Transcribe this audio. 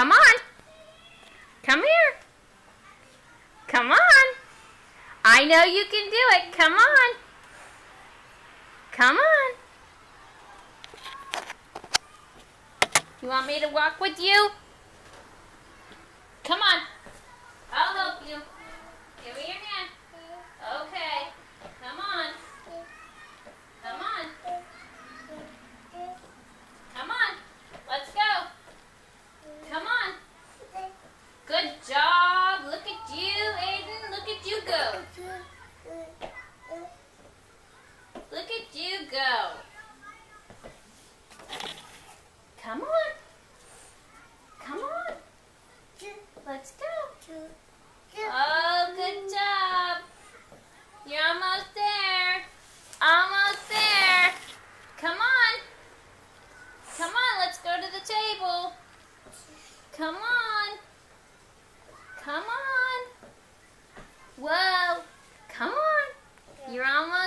Come on. Come here. Come on. I know you can do it. Come on. Come on. You want me to walk with you? Come on. I'll help you. Give me your hand. Okay. Come on. Come on. Come on. Let's go. Come on. Good job. Look at you, Aiden. Look at you go. Look at you go. Come on. Come on. Let's go. Oh, good job. You're almost there. Almost there. Come on. Come on, let's go to the table. Come on. Come on. Whoa. Come on. You're almost